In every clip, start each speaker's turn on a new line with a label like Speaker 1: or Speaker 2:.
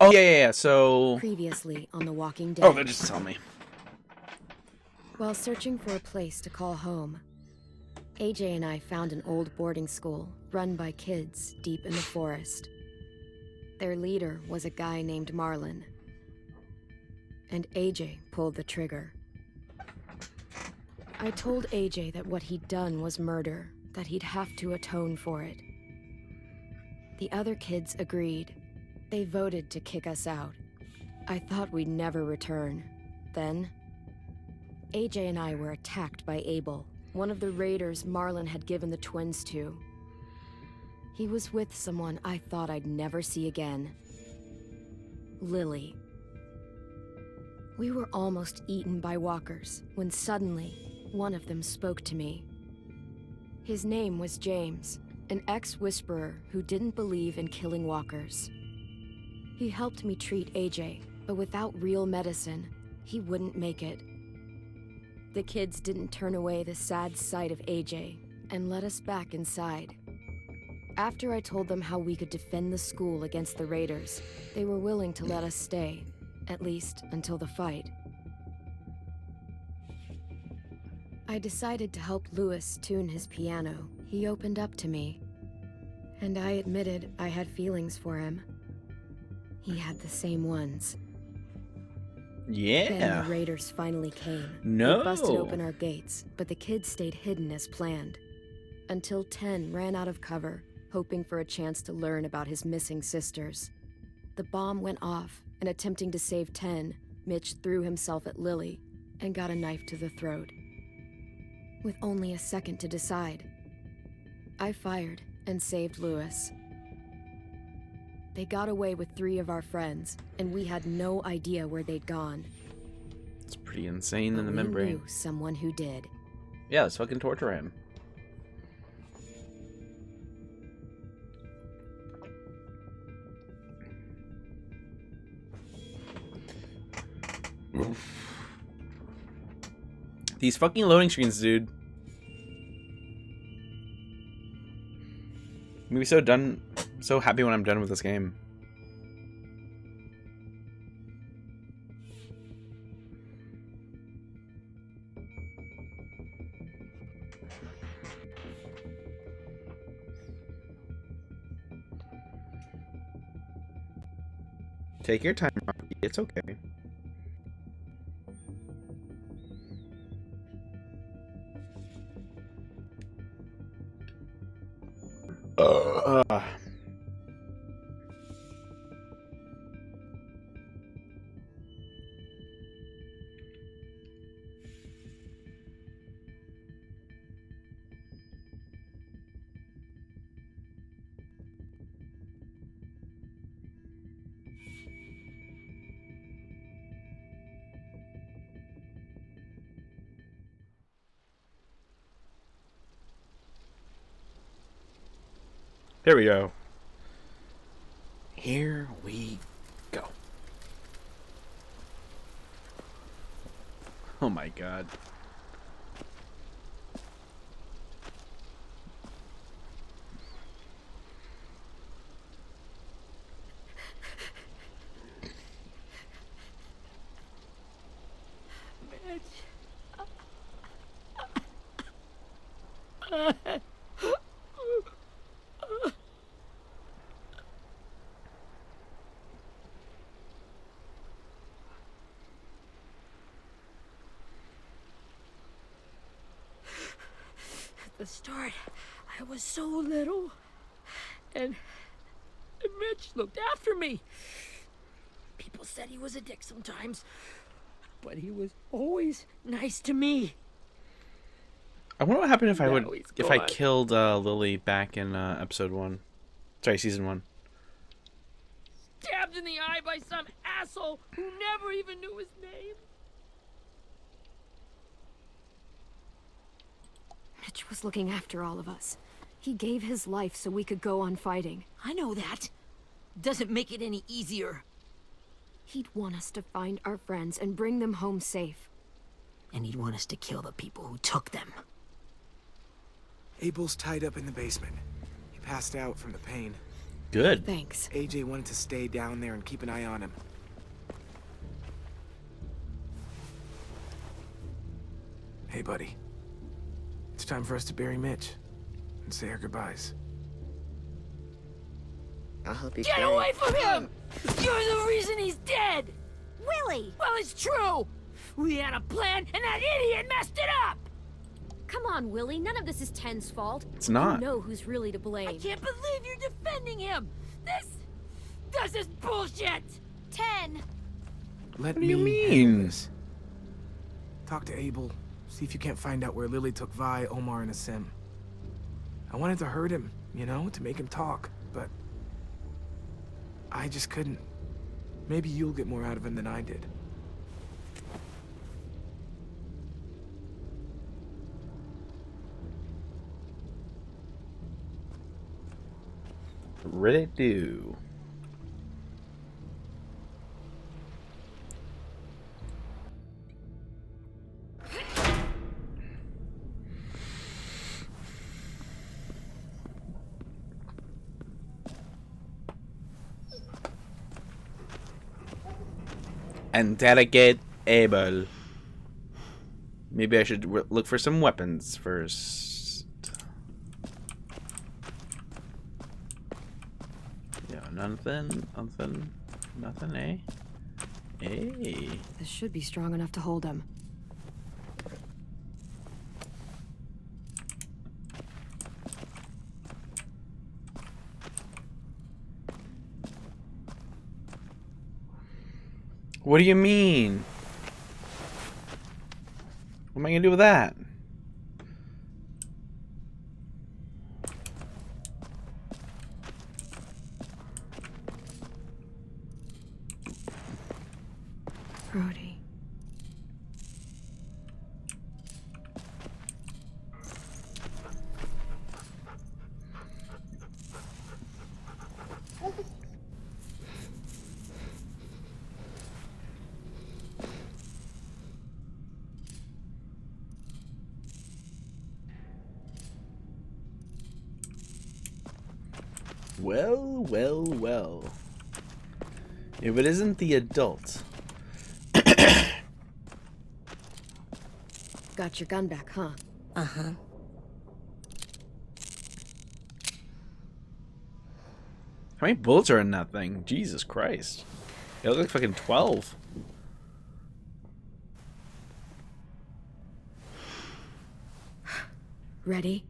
Speaker 1: Oh, yeah. So...
Speaker 2: Previously on The Walking Dead.
Speaker 1: Oh, they just tell me.
Speaker 2: While searching for a place to call home, AJ and I found an old boarding school run by kids deep in the forest. Their leader was a guy named Marlon. And AJ pulled the trigger. I told AJ that what he'd done was murder, that he'd have to atone for it. The other kids agreed. They voted to kick us out. I thought we'd never return. Then, AJ and I were attacked by Abel, one of the raiders Marlon had given the twins to. He was with someone I thought I'd never see again. Lily. We were almost eaten by walkers when suddenly, one of them spoke to me. His name was James, an ex-whisperer who didn't believe in killing walkers. He helped me treat AJ, but without real medicine, he wouldn't make it. The kids didn't turn away the sad sight of AJ and let us back inside. After I told them how we could defend the school against the raiders, they were willing to let us stay, at least until the fight. I decided to help Louis tune his piano. He opened up to me, and I admitted I had feelings for him. He had the same ones.
Speaker 1: Yeah.
Speaker 2: Then the raiders finally came.
Speaker 1: No.
Speaker 2: They busted open our gates, but the kids stayed hidden as planned. Until 10 ran out of cover, hoping for a chance to learn about his missing sisters. The bomb went off, and attempting to save 10, Mitch threw himself at Lily and got a knife to the throat. With only a second to decide, I fired and saved Louis. They got away with 3 of our friends, and we had no idea where they'd gone.
Speaker 1: It's pretty insane in the
Speaker 2: We
Speaker 1: membrane.
Speaker 2: knew someone who did.
Speaker 1: Yeah, let's fucking torture him. These fucking loading screens, dude. I'm gonna be so happy when I'm done with this game. Take your time, Rocky. It's okay. Here we go. Here we go. Oh my god.
Speaker 3: At the start, I was so little, and Mitch looked after me. People said he was a dick sometimes, but he was always nice to me.
Speaker 1: I wonder what happened if I
Speaker 3: gone.
Speaker 1: killed Lily back in episode 1. Sorry, season 1.
Speaker 3: Stabbed in the eye by some asshole who never even knew his name.
Speaker 2: Mitch was looking after all of us. He gave his life so we could go on fighting.
Speaker 3: I know that. Doesn't make it any easier.
Speaker 2: He'd want us to find our friends and bring them home safe.
Speaker 3: And he'd want us to kill the people who took them.
Speaker 4: Abel's tied up in the basement. He passed out from the pain.
Speaker 1: Good.
Speaker 2: Thanks.
Speaker 4: AJ wanted to stay down there and keep an eye on him. Hey, buddy. It's time for us to bury Mitch and say our goodbyes.
Speaker 5: I'll help you
Speaker 3: Get
Speaker 5: carry.
Speaker 3: away from him! You're the reason he's dead!
Speaker 6: Willie!
Speaker 3: Well, it's true! We had a plan, and that idiot messed it up!
Speaker 6: Come on, Willie. None of this is Ten's fault.
Speaker 1: It's not.
Speaker 6: You know who's really to
Speaker 3: I
Speaker 6: blame.
Speaker 3: can't believe you're defending him! This is bullshit!
Speaker 6: 10!
Speaker 4: Let
Speaker 1: What do you
Speaker 4: me handle
Speaker 1: mean?
Speaker 4: this. Talk to Abel. See if you can't find out where Lily took Vi, Omar, and Asim. I wanted to hurt him, you know, to make him talk, but I just couldn't. Maybe you'll get more out of him than I did.
Speaker 1: Ready do. And delegate Abel. Maybe I should look for some weapons first. Yeah, nothing, eh? Hey.
Speaker 2: This should be strong enough to hold him.
Speaker 1: What do you mean? What am I gonna do with that?
Speaker 2: Brody.
Speaker 1: Well, well, well. If it isn't the adult.
Speaker 2: Got your gun back, huh?
Speaker 5: Uh-huh.
Speaker 1: How many bullets are in that thing? Jesus Christ. It looks like fucking 12.
Speaker 2: Ready?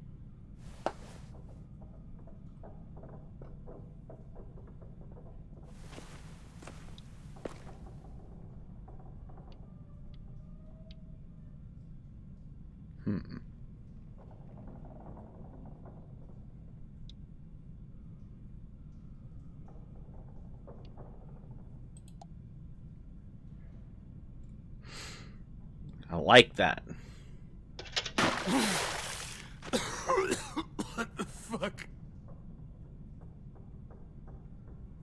Speaker 1: I like that.
Speaker 7: What the fuck?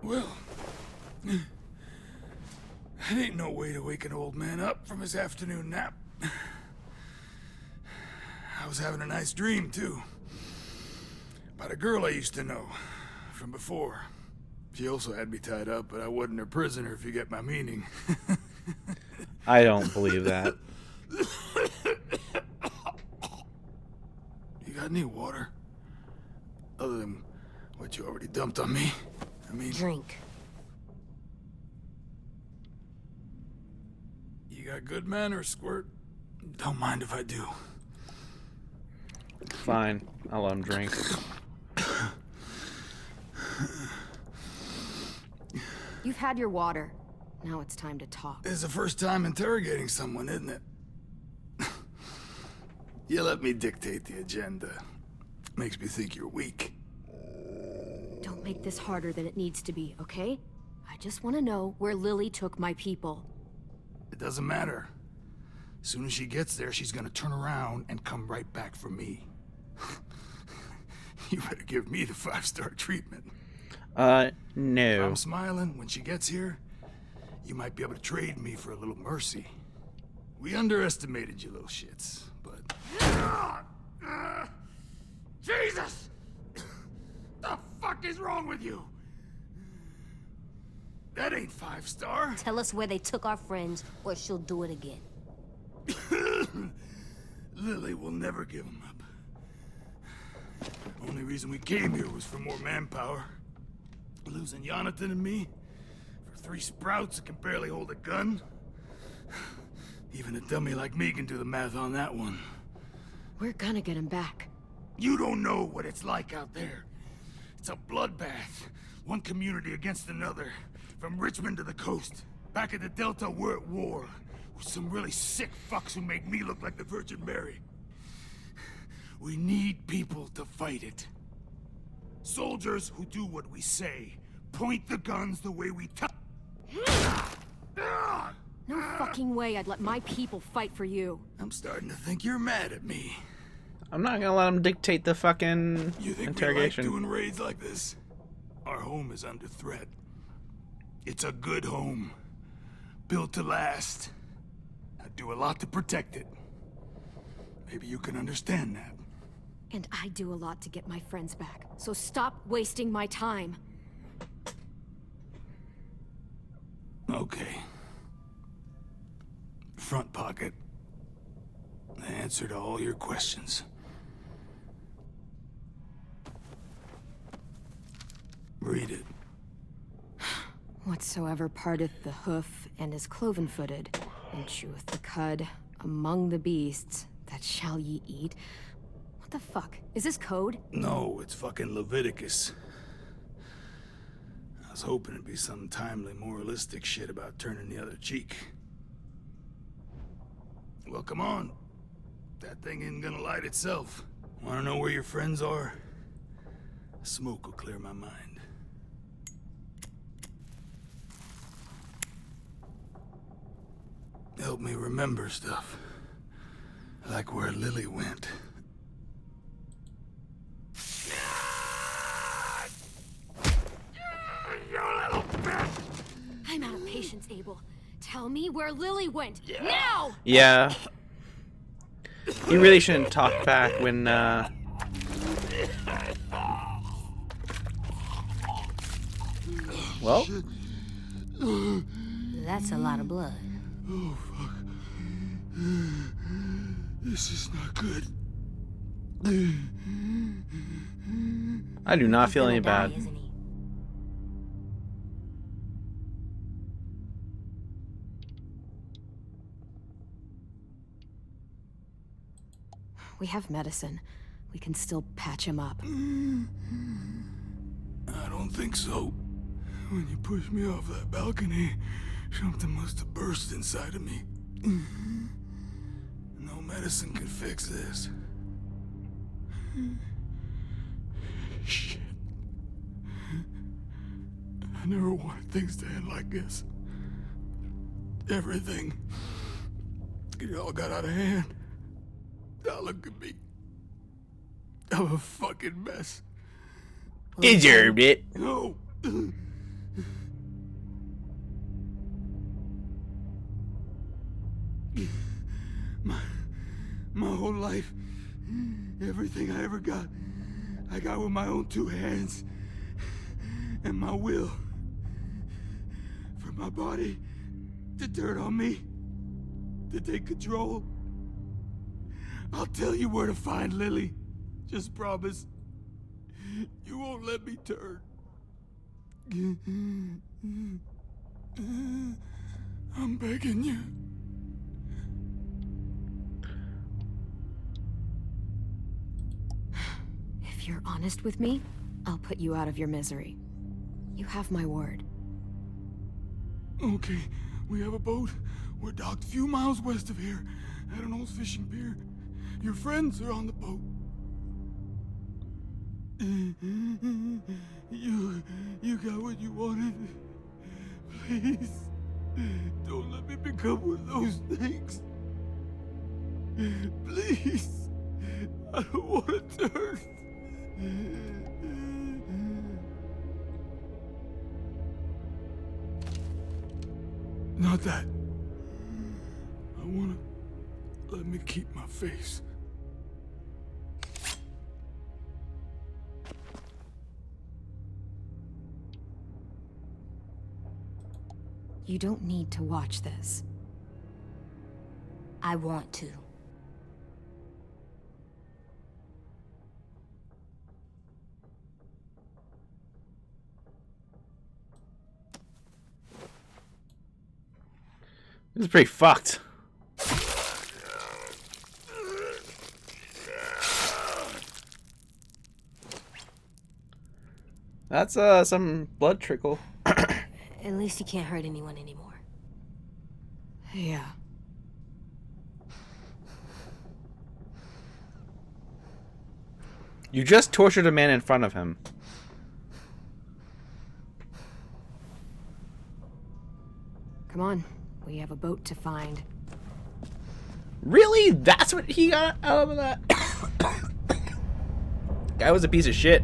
Speaker 7: Well, that ain't no way to wake an old man up from his afternoon nap. I was having a nice dream, too. About a girl I used to know from before. She also had me tied up, but I wasn't her prisoner, if you get my meaning.
Speaker 1: I don't believe that.
Speaker 7: You got any water? Other than what you already dumped on me? I mean,
Speaker 6: Drink.
Speaker 7: you got good manners, Squirt. Don't mind if I do.
Speaker 1: Fine. I'll let him drink.
Speaker 2: You've had your water. Now it's time to talk.
Speaker 7: It's the first time interrogating someone, isn't it? You let me dictate the agenda. Makes me think you're weak.
Speaker 2: Don't make this harder than it needs to be, okay? I just want to know where Lily took my people.
Speaker 7: It doesn't matter. As soon as she gets there, she's gonna turn around and come right back for me. You better give me the 5-star treatment. If
Speaker 1: No.
Speaker 7: I'm smiling when she gets here, you might be able to trade me for a little mercy. We underestimated you little shits, but... Jesus! The fuck is wrong with you? That ain't 5-star.
Speaker 6: Tell us where they took our friends, or she'll do it again.
Speaker 7: Lily will never give him up. Only reason we came here was for more manpower. Losing Jonathan and me for 3 sprouts that can barely hold a gun. Even a dummy like me can do the math on that one.
Speaker 2: We're gonna get him back.
Speaker 7: You don't know what it's like out there. It's a bloodbath. One community against another. From Richmond to the coast. Back at the Delta, we're at war. With some really sick fucks who make me look like the Virgin Mary. We need people to fight it. Soldiers who do what we say. Point the guns the way we tell.
Speaker 6: No fucking way I'd let my people fight for you.
Speaker 7: I'm starting to think you're mad at me.
Speaker 1: I'm not gonna let him dictate the fucking
Speaker 7: You think
Speaker 1: interrogation.
Speaker 7: we like doing raids like this? Our home is under threat. It's a good home. Built to last. I do a lot to protect it. Maybe you can understand that.
Speaker 2: And I do a lot to get my friends back. So stop wasting my time.
Speaker 7: Okay. Front pocket. The answer to all your questions. Read it.
Speaker 2: Whatsoever parteth the hoof and is cloven-footed, and cheweth the cud among the beasts, that shall ye eat. What the fuck? Is this code?
Speaker 7: No, it's fucking Leviticus. I was hoping it'd be some timely, moralistic shit about turning the other cheek. Well, come on. That thing ain't gonna light itself. Wanna know where your friends are? Smoke will clear my mind. Help me remember stuff. Like where Lily went. You little bitch!
Speaker 6: I'm out of patience, Abel. Tell me where Lily went. Now!
Speaker 1: Yeah. You really shouldn't talk back when, Well,
Speaker 6: That's a lot of blood.
Speaker 7: Oh, fuck. This is not good.
Speaker 1: I do not feel any
Speaker 6: Gonna die,
Speaker 1: bad.
Speaker 6: isn't he?
Speaker 2: We have medicine. We can still patch him up.
Speaker 7: I don't think so. When you pushed me off that balcony, something must have burst inside of me. No medicine can fix this. Shit. I never wanted things to end like this. Everything. It all got out of hand. Now look at me. I'm a fucking mess.
Speaker 1: Deserved it.
Speaker 7: No. My whole life, everything I ever got, I got with my own 2 hands and my will. For my body to turn on me, to take control. I'll tell you where to find Lily. Just promise. You won't let me turn. I'm begging you.
Speaker 2: If you're honest with me, I'll put you out of your misery. You have my word.
Speaker 7: Okay, we have a boat. We're docked a few miles west of here at an old fishing pier. Your friends are on the boat. You got what you wanted. Please, don't let me become one of those things. Please, I don't want to turn. Not that. I wanna let me keep my face.
Speaker 2: You don't need to watch this.
Speaker 6: I want to.
Speaker 1: This is pretty fucked. That's some blood trickle.
Speaker 6: At least he can't hurt anyone anymore.
Speaker 2: Yeah.
Speaker 1: You just tortured a man in front of him.
Speaker 2: Come on. We have a boat to find.
Speaker 1: Really? That's what he got out of that? Guy was a piece of shit.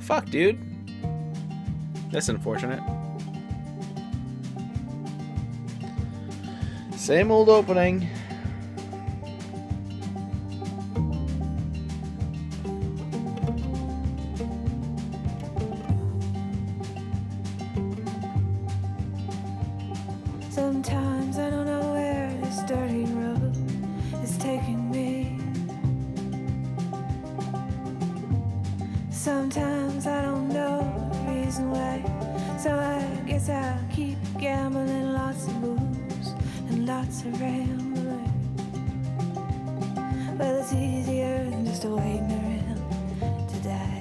Speaker 1: Fuck, dude. That's unfortunate. Same old opening.
Speaker 5: Sometimes I don't know where this dirty road is taking me. Sometimes I don't know the reason why. So I guess I'll keep gambling, lots of moves and lots of rambling. Well, it's easier than just waiting around to die.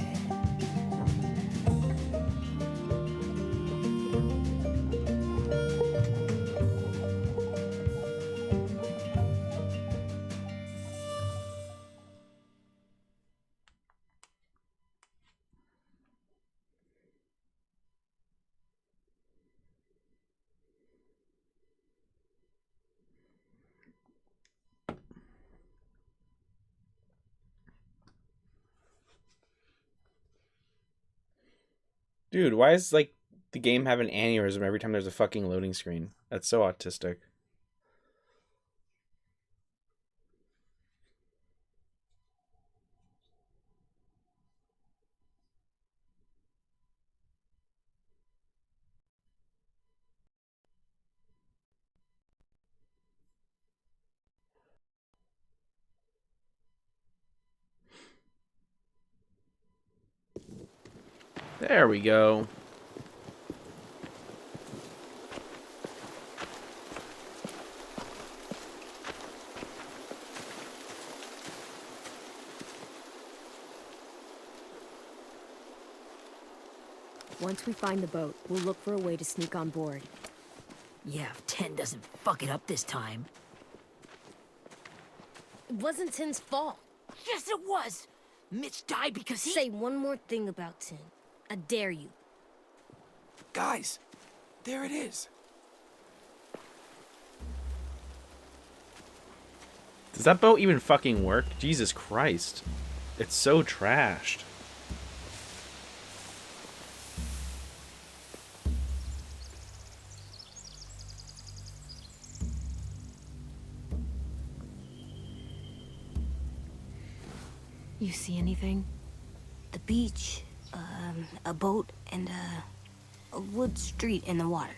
Speaker 1: Dude, why is like the game have an aneurysm every time there's a fucking loading screen? That's so autistic. There we go.
Speaker 2: Once we find the boat, we'll look for a way to sneak on board.
Speaker 3: Yeah, if 10 doesn't fuck it up this time.
Speaker 6: It wasn't Tin's fault.
Speaker 3: Yes, it was! Mitch died because he...
Speaker 6: Say one more thing about Tin. I dare you.
Speaker 4: Guys, there it is.
Speaker 1: Does that boat even fucking work? Jesus Christ. It's so trashed.
Speaker 2: You see anything?
Speaker 6: The beach, a boat, and a wood street in the water.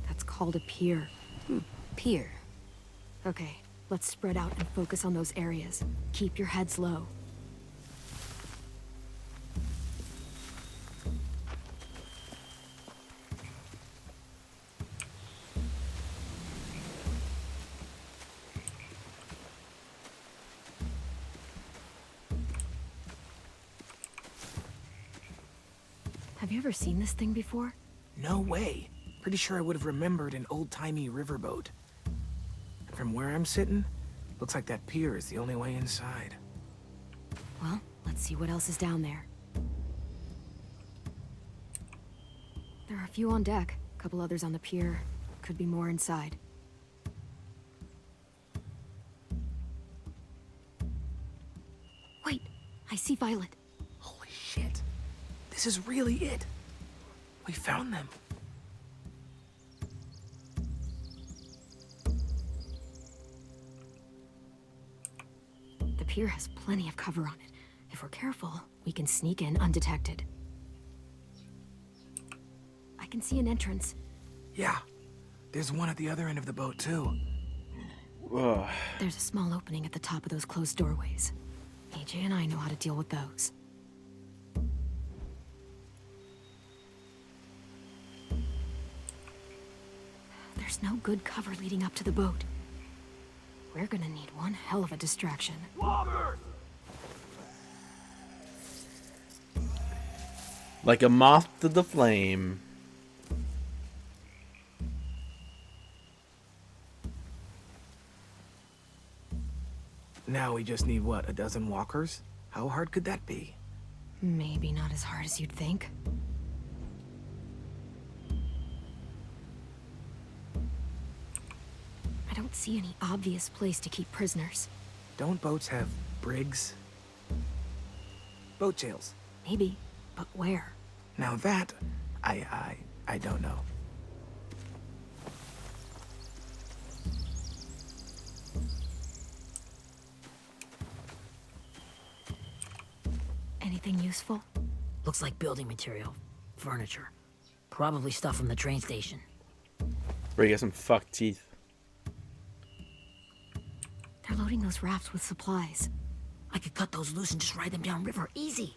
Speaker 2: That's called a pier.
Speaker 6: Pier.
Speaker 2: Okay, let's spread out and focus on those areas. Keep your heads low. Have you ever seen this thing before?
Speaker 4: No way. Pretty sure I would have remembered an old-timey riverboat. And from where I'm sitting, looks like that pier is the only way inside.
Speaker 2: Well, let's see what else is down there. There are a few on deck, a couple others on the pier. Could be more inside. Wait, I see Violet.
Speaker 4: Holy shit. This is really it. We found them.
Speaker 2: The pier has plenty of cover on it. If we're careful, we can sneak in undetected. I can see an entrance.
Speaker 4: Yeah, there's one at the other end of the boat, too.
Speaker 1: Ugh.
Speaker 2: There's a small opening at the top of those closed doorways. AJ and I know how to deal with those. There's no good cover leading up to the boat. We're gonna need one hell of a distraction.
Speaker 1: Like a moth to the flame.
Speaker 4: Now we just need, what, a dozen walkers? How hard could that be?
Speaker 2: Maybe not as hard as you'd think. I don't see any obvious place to keep prisoners.
Speaker 4: Don't boats have brigs? Boat jails.
Speaker 2: Maybe, but where?
Speaker 4: Now that, I don't know.
Speaker 2: Anything useful?
Speaker 3: Looks like building material. Furniture. Probably stuff from the train station.
Speaker 1: Where you get some fucked teeth.
Speaker 2: They're loading those rafts with supplies.
Speaker 3: I could cut those loose and just ride them downriver. Easy.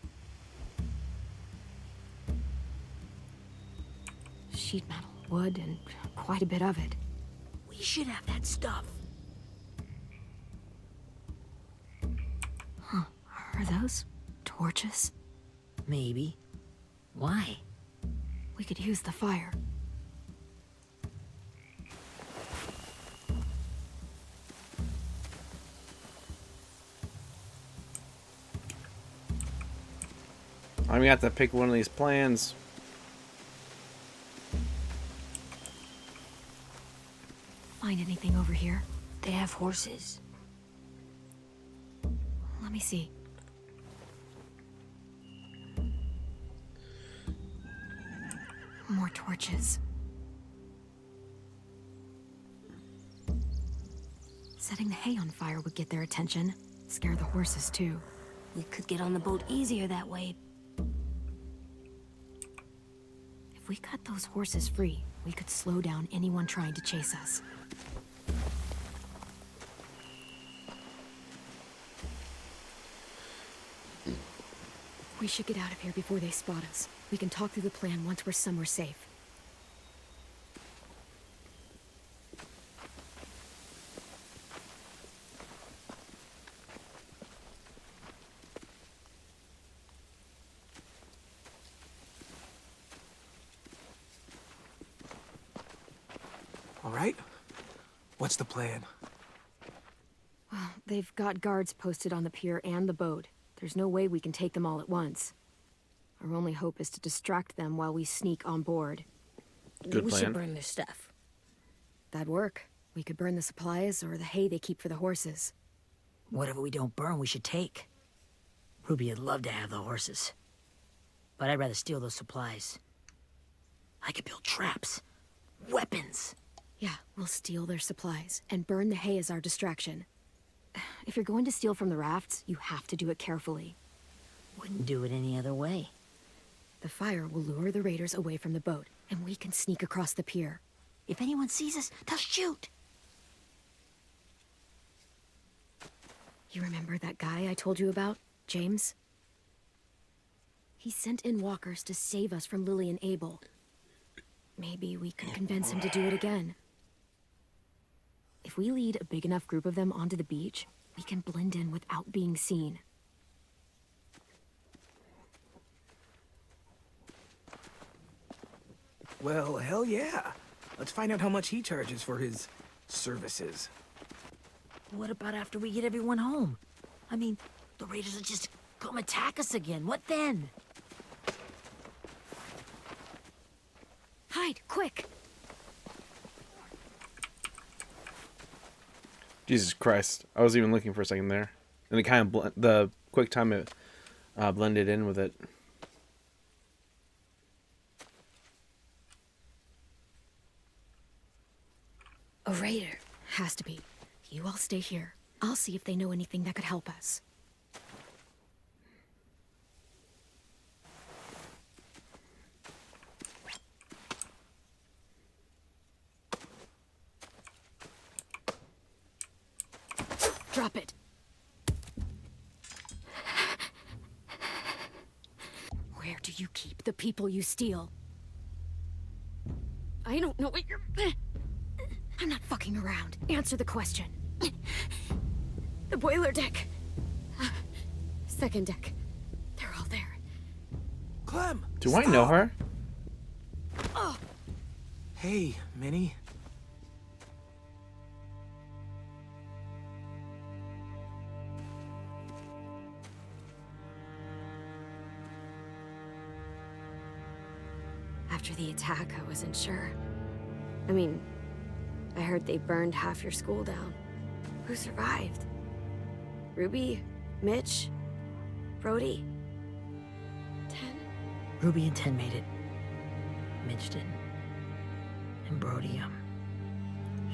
Speaker 2: Sheet metal, wood, and quite a bit of it.
Speaker 3: We should have that stuff.
Speaker 2: Huh. Are those torches?
Speaker 3: Maybe. Why?
Speaker 2: We could use the fire.
Speaker 1: I'm gonna have to pick one of these plans.
Speaker 2: Find anything over here?
Speaker 3: They have horses.
Speaker 2: Let me see. More torches. Setting the hay on fire would get their attention. Scare the horses, too.
Speaker 6: We could get on the boat easier that way.
Speaker 2: If we cut those horses free, we could slow down anyone trying to chase us. We should get out of here before they spot us. We can talk through the plan once we're somewhere safe.
Speaker 4: All right? What's the plan?
Speaker 2: Well, they've got guards posted on the pier and the boat. There's no way we can take them all at once. Our only hope is to distract them while we sneak on board.
Speaker 1: Good
Speaker 3: We
Speaker 1: plan.
Speaker 3: should burn their stuff.
Speaker 2: That'd work. We could burn the supplies or the hay they keep for the horses.
Speaker 3: Whatever we don't burn, we should take. Ruby would love to have the horses. But I'd rather steal those supplies. I could build traps. Weapons.
Speaker 2: Yeah, we'll steal their supplies and burn the hay as our distraction. If you're going to steal from the rafts, you have to do it carefully.
Speaker 3: Wouldn't do it any other way.
Speaker 2: The fire will lure the raiders away from the boat, and we can sneak across the pier.
Speaker 3: If anyone sees us, they'll shoot.
Speaker 2: You remember that guy I told you about, James? He sent in walkers to save us from Lily and Abel. Maybe we could convince him to do it again. If we lead a big enough group of them onto the beach, we can blend in without being seen.
Speaker 4: Well, hell yeah. Let's find out how much he charges for his services.
Speaker 3: What about after we get everyone home? I mean, the raiders will just come attack us again. What then?
Speaker 2: Hide, quick!
Speaker 1: Jesus Christ. I was even looking for a second there. And it kind of, the quick time it blended in with it.
Speaker 2: A raider. Has to be. You all stay here. I'll see if they know anything that could help us. Drop it. Where do you keep the people you steal? I don't know what you're... I'm not fucking around. Answer the question. The boiler deck. Second deck. They're all there.
Speaker 4: Clem!
Speaker 1: Do I know her?
Speaker 2: Oh,
Speaker 4: Hey, Minnie.
Speaker 2: after the attack, I wasn't sure. I mean, I heard they burned half your school down. Who survived? Ruby? Mitch? Brody? 10?
Speaker 3: Ruby and 10 made it. Mitch didn't. And Brody,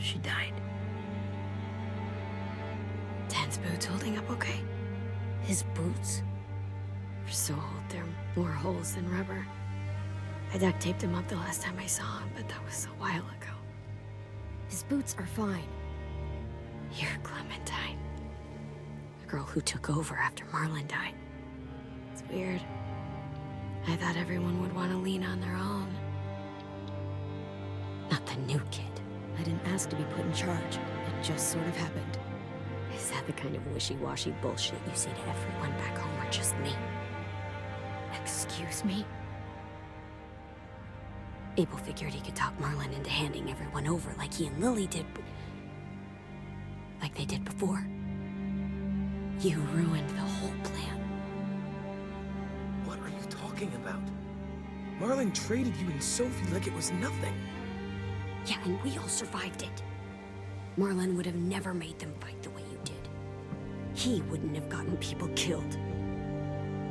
Speaker 3: she died.
Speaker 2: 10's boots holding up okay?
Speaker 3: His boots?
Speaker 2: They're so old, they're more holes than rubber. I duct taped him up the last time I saw him, but that was a while ago. His boots are fine. You're Clementine. The girl who took over after Marlon died. It's weird. I thought everyone would want to lean on their own. Not the new kid. I didn't ask to be put in charge. It just sort of happened. Is that the kind of wishy-washy bullshit you say to everyone back home, or just me? Excuse me? Abel figured he could talk Marlon into handing everyone over like he and Lily did. Like they did before. You ruined the whole plan.
Speaker 4: What are you talking about? Marlon traded you and Sophie like it was nothing.
Speaker 2: Yeah, and we all survived it. Marlon would have never made them fight the way you did. He wouldn't have gotten people killed.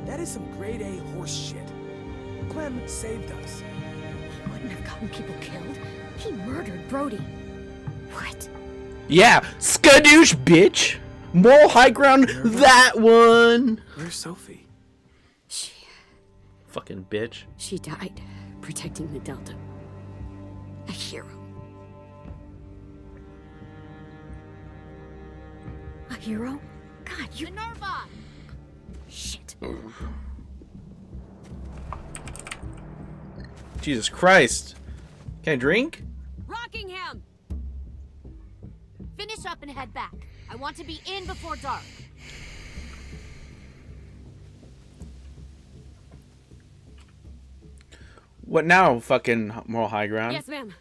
Speaker 4: That is some grade A horse shit. Clem saved us.
Speaker 2: He wouldn't have gotten people killed. He murdered Brody. What?
Speaker 1: Yeah, skadoosh, bitch. Moral high ground, that one.
Speaker 4: Where's Sophie?
Speaker 1: Fucking bitch.
Speaker 2: She died protecting the Delta. A hero. A hero? God, you...
Speaker 3: Minerva!
Speaker 2: Shit.
Speaker 1: Jesus Christ. Can I drink?
Speaker 3: Rockingham! Finish up and head back. I want to be in before dark.
Speaker 1: What now, fucking moral high ground?
Speaker 2: Yes, ma'am.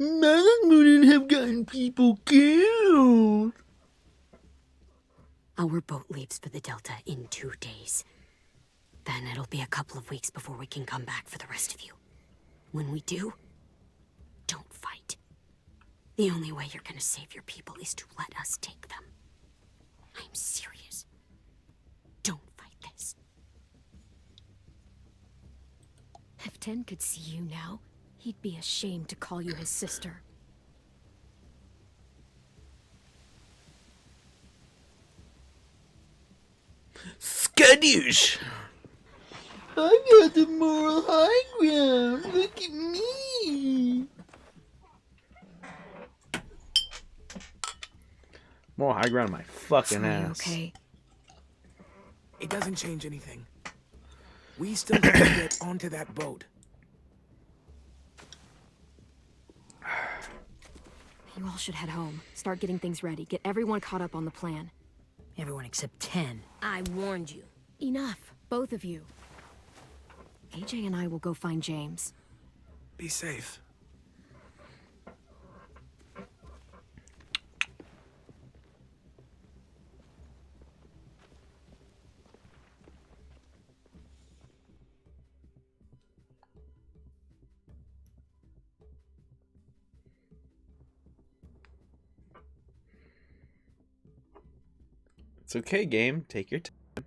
Speaker 1: Marlon wouldn't have gotten people killed.
Speaker 2: Our boat leaves for the Delta in 2 days. Then it'll be a couple of weeks before we can come back for the rest of you. When we do, don't fight. The only way you're gonna save your people is to let us take them. I'm serious. Don't fight this. If 10 could see you now, he'd be ashamed to call you his sister.
Speaker 1: Skadoosh. I got the moral high ground. Look at me. Moral high ground on my fucking
Speaker 2: Are you
Speaker 1: ass.
Speaker 2: okay?
Speaker 4: It doesn't change anything. We still have to get onto that boat.
Speaker 2: You all should head home. Start getting things ready. Get everyone caught up on the plan.
Speaker 3: Everyone except 10. I warned you.
Speaker 2: Enough, both of you. AJ and I will go find James.
Speaker 4: Be safe.
Speaker 1: It's okay, game. Take your time.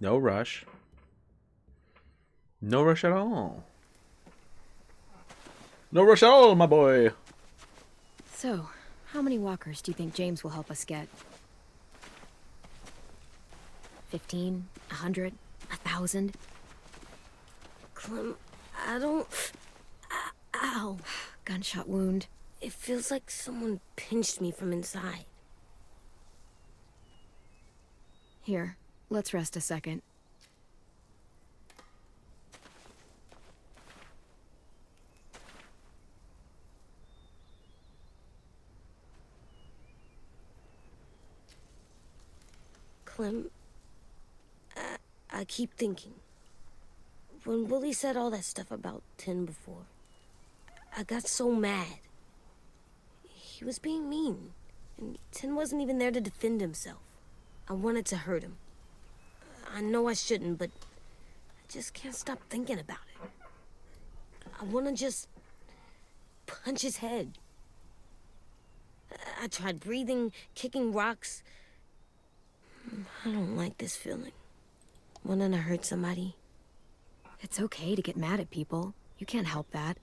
Speaker 1: No rush. No rush at all. No rush at all, my boy.
Speaker 2: So, how many walkers do you think James will help us get? 15? 100? 1,000? 1,000.
Speaker 6: Clem, I don't... Ow.
Speaker 2: Gunshot wound.
Speaker 6: It feels like someone pinched me from inside.
Speaker 2: Here, let's rest a second.
Speaker 6: Clem, I keep thinking. When Willie said all that stuff about Tin before, I got so mad. He was being mean, and Tin wasn't even there to defend himself. I wanted to hurt him. I know I shouldn't, but I just can't stop thinking about it. I want to just punch his head. I tried breathing, kicking rocks. I don't like this feeling. Wanting to hurt somebody.
Speaker 2: It's okay to get mad at people. You can't help that.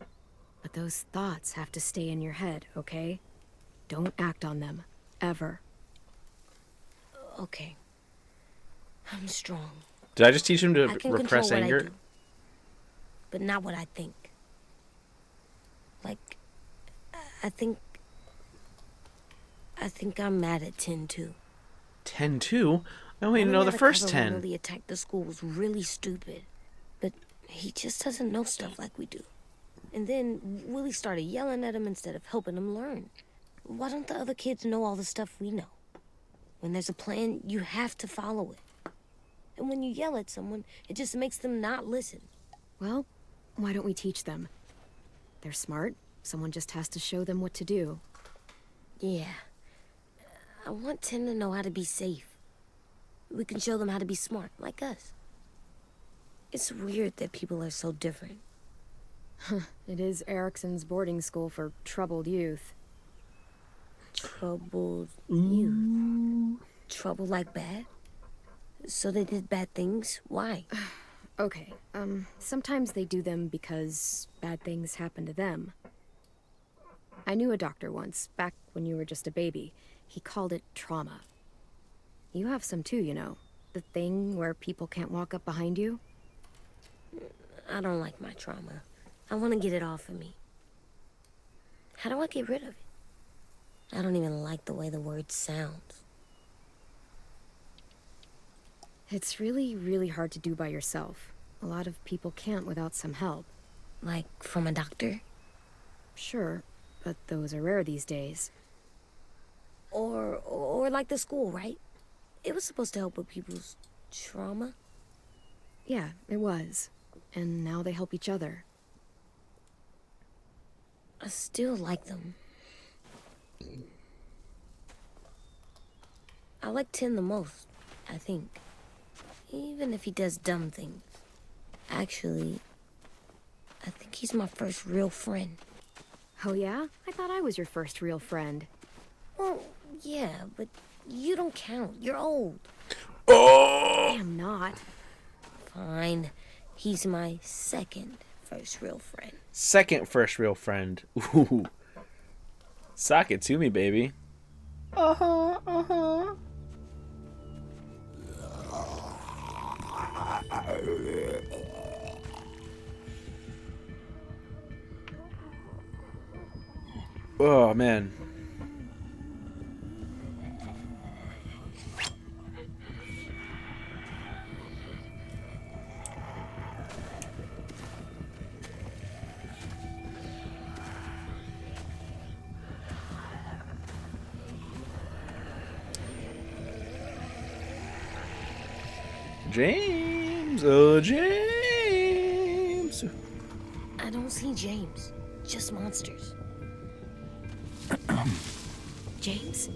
Speaker 2: But those thoughts have to stay in your head, okay? Don't act on them. Ever.
Speaker 6: Okay. I'm strong.
Speaker 1: Did I just teach him to
Speaker 6: I can
Speaker 1: repress
Speaker 6: control what I
Speaker 1: anger?
Speaker 6: do, but not what I think. Like, I think I'm mad at Tin too.
Speaker 1: 10-2? I only know the first 10.
Speaker 6: When Willie attacked the school was really stupid, but he just doesn't know stuff like we do. And then Willie started yelling at him instead of helping him learn. Why don't the other kids know all the stuff we know? When there's a plan, you have to follow it. And when you yell at someone, it just makes them not listen.
Speaker 2: Well, why don't we teach them? They're smart. Someone just has to show them what to do.
Speaker 6: Yeah. I want Tin to know how to be safe. We can show them how to be smart, like us. It's weird that people are so different.
Speaker 2: It is Erickson's boarding school for troubled youth.
Speaker 6: Troubled youth. Trouble like bad? So they did bad things? Why?
Speaker 2: Okay, sometimes they do them because bad things happen to them. I knew a doctor once, back when you were just a baby. He called it trauma. You have some too, you know. The thing where people can't walk up behind you.
Speaker 6: I don't like my trauma. I want to get it off of me. How do I get rid of it? I don't even like the way the word sounds.
Speaker 2: It's really, really hard to do by yourself. A lot of people can't without some help.
Speaker 6: Like from a doctor?
Speaker 2: Sure, but those are rare these days.
Speaker 6: Or like the school, right? It was supposed to help with people's trauma.
Speaker 2: Yeah, it was. And now they help each other.
Speaker 6: I still like them. I like Tin the most, I think. Even if he does dumb things. Actually, I think he's my first real friend.
Speaker 2: Oh yeah? I thought I was your first real friend.
Speaker 6: Well, yeah, but you don't count. You're old.
Speaker 1: Oh!
Speaker 2: I am not.
Speaker 6: Fine. He's my second first real friend.
Speaker 1: Second first real friend. Ooh. Sock it to me, baby. Uh-huh, uh-huh. Oh, man. James, oh James.
Speaker 6: I don't see James, just monsters.
Speaker 2: James?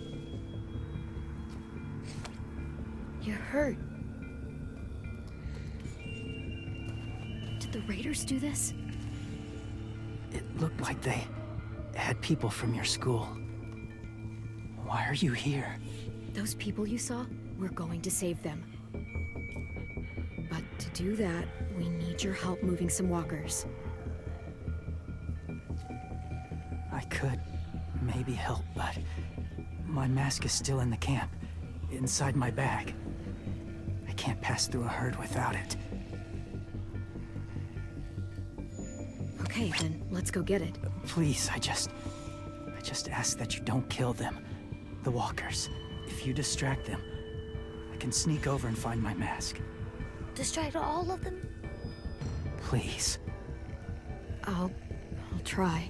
Speaker 6: You're hurt.
Speaker 2: Did the Raiders do this?
Speaker 8: It looked like they had people from your school. Why are you here?
Speaker 2: Those people you saw? We're going to save them. But to do that, we need your help moving some walkers.
Speaker 8: I could maybe help, but my mask is still in the camp, inside my bag. I can't pass through a herd without it.
Speaker 2: Okay, then let's go get it.
Speaker 8: Please, I just ask that you don't kill them. The walkers. If you distract them, I can sneak over and find my mask.
Speaker 6: Distract all of them?
Speaker 8: Please.
Speaker 2: I'll try.